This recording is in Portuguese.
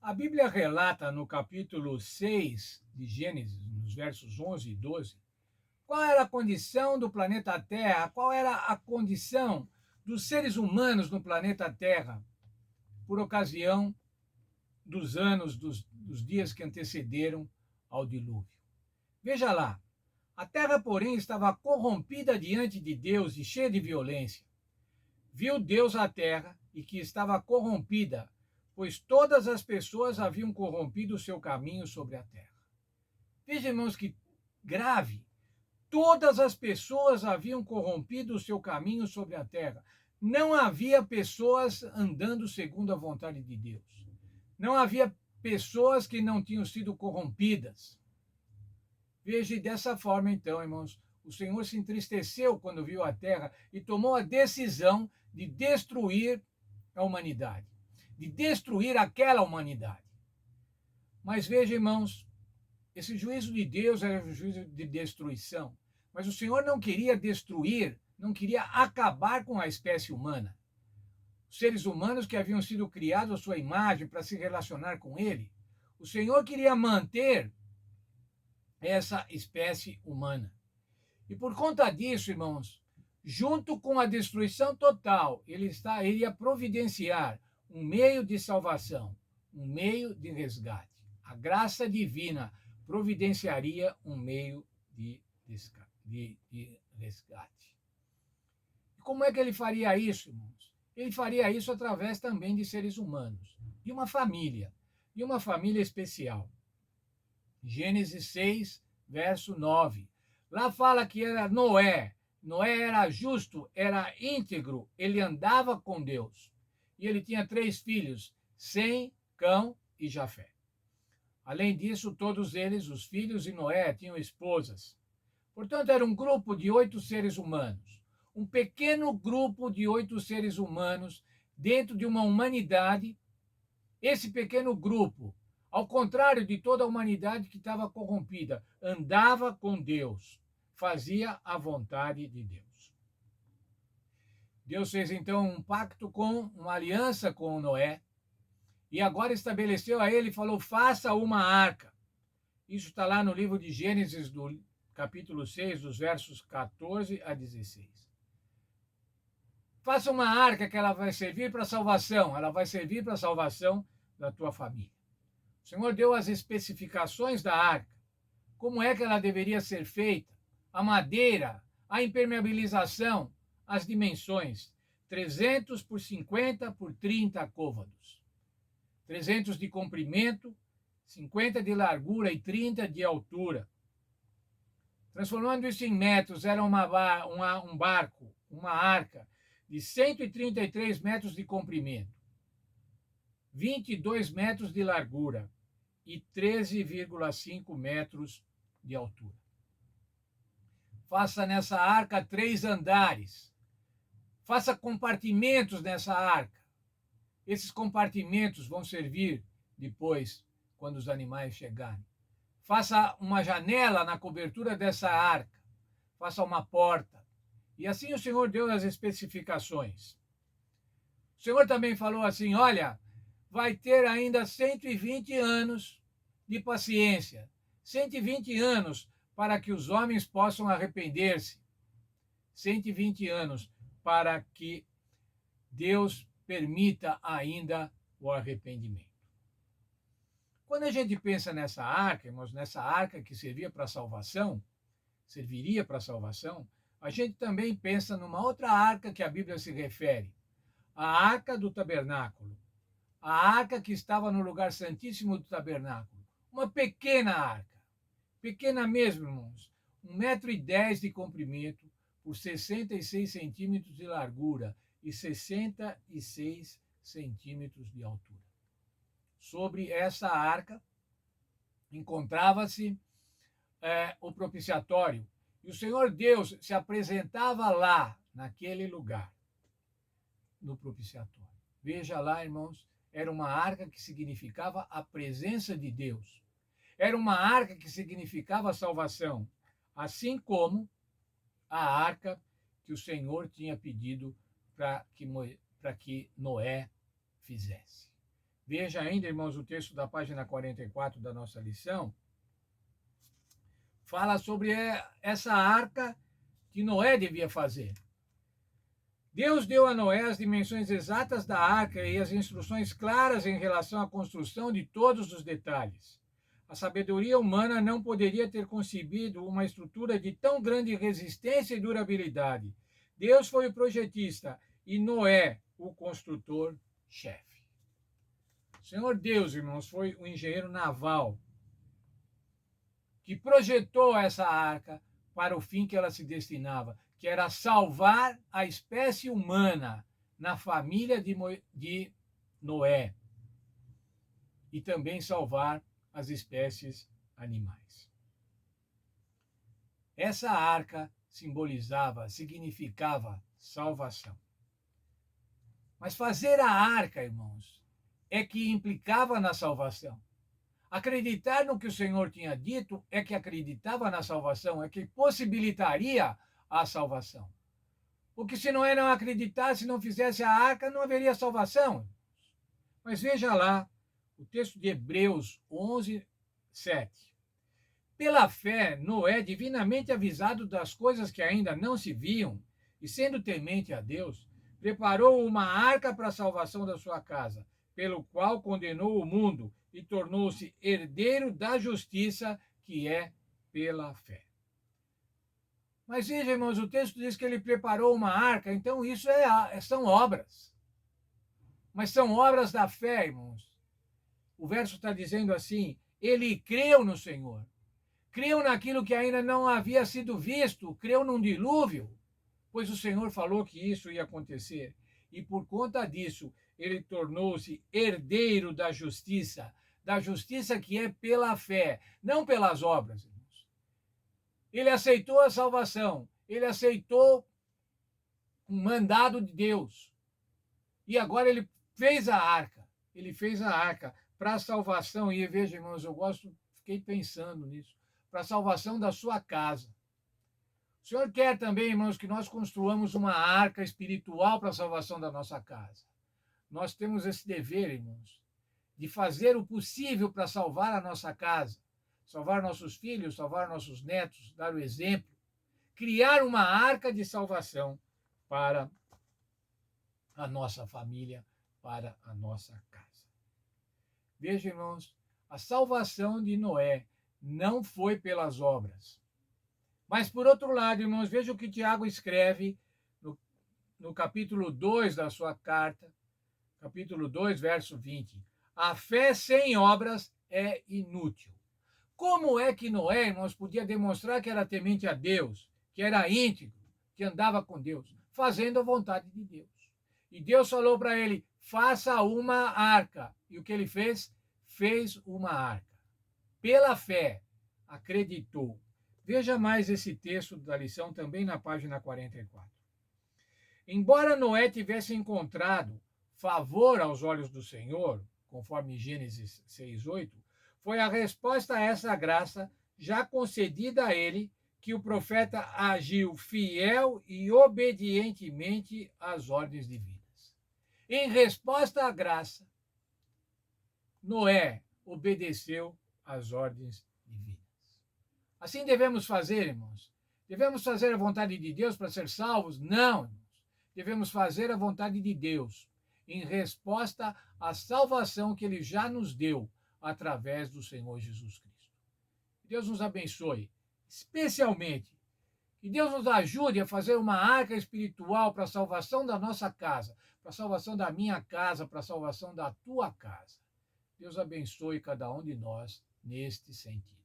A Bíblia relata no capítulo 6 de Gênesis, nos versos 11 e 12, qual era a condição do planeta Terra, qual era a condição dos seres humanos no planeta Terra por ocasião dos anos, dos dias que antecederam ao dilúvio. Veja lá, a terra, porém, estava corrompida diante de Deus e cheia de violência. Viu Deus a terra e que estava corrompida, pois todas as pessoas haviam corrompido o seu caminho sobre a terra. Veja, irmãos, que grave. Todas as pessoas haviam corrompido o seu caminho sobre a terra. Não havia pessoas andando segundo a vontade de Deus. Não havia pessoas que não tinham sido corrompidas. Veja, dessa forma, então, irmãos, o Senhor se entristeceu quando viu a terra e tomou a decisão de destruir a humanidade, de destruir aquela humanidade. Mas veja, irmãos, esse juízo de Deus era um juízo de destruição. Mas o Senhor não queria destruir, não queria acabar com a espécie humana. Os seres humanos que haviam sido criados à sua imagem para se relacionar com Ele. O Senhor queria manter essa espécie humana. E por conta disso, irmãos, junto com a destruição total, ele ia providenciar um meio de salvação, um meio de resgate. A graça divina providenciaria um meio de resgate. E como é que ele faria isso, irmãos? Ele faria isso através também de seres humanos, de uma família especial. Gênesis 6, verso 9. Lá fala que era Noé. Noé era justo, era íntegro, ele andava com Deus. E ele tinha 3 filhos, Sem, Cão e Jafé. Além disso, todos eles, os filhos de Noé, tinham esposas. Portanto, era um grupo de 8 seres humanos. Um pequeno grupo de 8 seres humanos dentro de uma humanidade. Esse pequeno grupo, ao contrário de toda a humanidade que estava corrompida, andava com Deus, fazia a vontade de Deus. Deus fez então um pacto uma aliança com Noé, e agora estabeleceu a ele e falou: faça uma arca. Isso está lá no livro de Gênesis, do capítulo 6, dos versos 14 a 16. Faça uma arca que ela vai servir para a salvação, ela vai servir para a salvação da tua família. O Senhor deu as especificações da arca, como é que ela deveria ser feita, a madeira, a impermeabilização, as dimensões, 300 por 50 por 30 côvados. 300 de comprimento, 50 de largura e 30 de altura. Transformando isso em metros, era um barco, uma arca, de 133 metros de comprimento, 22 metros de largura e 13,5 metros de altura. Faça nessa arca 3 andares. Faça compartimentos nessa arca. Esses compartimentos vão servir depois, quando os animais chegarem. Faça uma janela na cobertura dessa arca. Faça uma porta. E assim o Senhor deu as especificações. O Senhor também falou assim: olha, vai ter ainda 120 anos de paciência. 120 anos para que os homens possam arrepender-se. 120 anos para que Deus permita ainda o arrependimento. Quando a gente pensa nessa arca, irmãos, nessa arca que serviria para a salvação, a gente também pensa numa outra arca que a Bíblia se refere, a arca do tabernáculo, a arca que estava no lugar santíssimo do tabernáculo, uma pequena arca, pequena mesmo, irmãos, 1,10 m de comprimento por 66 centímetros de largura e 66 centímetros de altura. Sobre essa arca encontrava-se o propiciatório, e o Senhor Deus se apresentava lá, naquele lugar, no propiciatório. Veja lá, irmãos, era uma arca que significava a presença de Deus. Era uma arca que significava a salvação, assim como a arca que o Senhor tinha pedido para que Noé fizesse. Veja ainda, irmãos, o texto da página 44 da nossa lição, fala sobre essa arca que Noé devia fazer. Deus deu a Noé as dimensões exatas da arca e as instruções claras em relação à construção de todos os detalhes. A sabedoria humana não poderia ter concebido uma estrutura de tão grande resistência e durabilidade. Deus foi o projetista e Noé o construtor-chefe. O Senhor Deus, irmãos, foi o engenheiro naval que projetou essa arca para o fim que ela se destinava, que era salvar a espécie humana na família de Noé e também salvar as espécies animais. Essa arca significava salvação. Mas fazer a arca, irmãos, é que implicava na salvação. Acreditar no que o Senhor tinha dito é que acreditava na salvação, é que possibilitaria a salvação. Porque se Noé não acreditasse, se não fizesse a arca, não haveria salvação. Mas veja lá o texto de Hebreus 11, 7. Pela fé, Noé, divinamente avisado das coisas que ainda não se viam, e sendo temente a Deus, preparou uma arca para a salvação da sua casa, pelo qual condenou o mundo e tornou-se herdeiro da justiça que é pela fé. Mas veja, irmãos, o texto diz que ele preparou uma arca, então isso são obras. Mas são obras da fé, irmãos. O verso está dizendo assim: ele creu no Senhor, creu naquilo que ainda não havia sido visto, creu num dilúvio, pois o Senhor falou que isso ia acontecer. E por conta disso, ele tornou-se herdeiro da justiça que é pela fé, não pelas obras, irmãos. Ele aceitou a salvação, ele aceitou um mandado de Deus. E agora ele fez a arca para a salvação. E veja, irmãos, fiquei pensando nisso, para a salvação da sua casa. O Senhor quer também, irmãos, que nós construamos uma arca espiritual para a salvação da nossa casa. Nós temos esse dever, irmãos, de fazer o possível para salvar a nossa casa, salvar nossos filhos, salvar nossos netos, dar o exemplo, criar uma arca de salvação para a nossa família, para a nossa casa. Veja, irmãos, a salvação de Noé não foi pelas obras. Mas, por outro lado, irmãos, veja o que Tiago escreve no capítulo 2 da sua carta, capítulo 2, verso 20. A fé sem obras é inútil. Como é que Noé, irmãos, podia demonstrar que era temente a Deus, que era íntegro, que andava com Deus, fazendo a vontade de Deus? E Deus falou para ele: faça uma arca. E o que ele fez? Fez uma arca. Pela fé, acreditou. Veja mais esse texto da lição também na página 44. Embora Noé tivesse encontrado favor aos olhos do Senhor, conforme Gênesis 6:8, foi a resposta a essa graça já concedida a ele que o profeta agiu fiel e obedientemente às ordens divinas. Em resposta à graça, Noé obedeceu às ordens divinas. Assim devemos fazer, irmãos. Devemos fazer a vontade de Deus para ser salvos? Não, irmãos. Devemos fazer a vontade de Deus em resposta à salvação que ele já nos deu através do Senhor Jesus Cristo. Que Deus nos abençoe, especialmente. Que Deus nos ajude a fazer uma arca espiritual para a salvação da nossa casa, para a salvação da minha casa, para a salvação da tua casa. Deus abençoe cada um de nós neste sentido.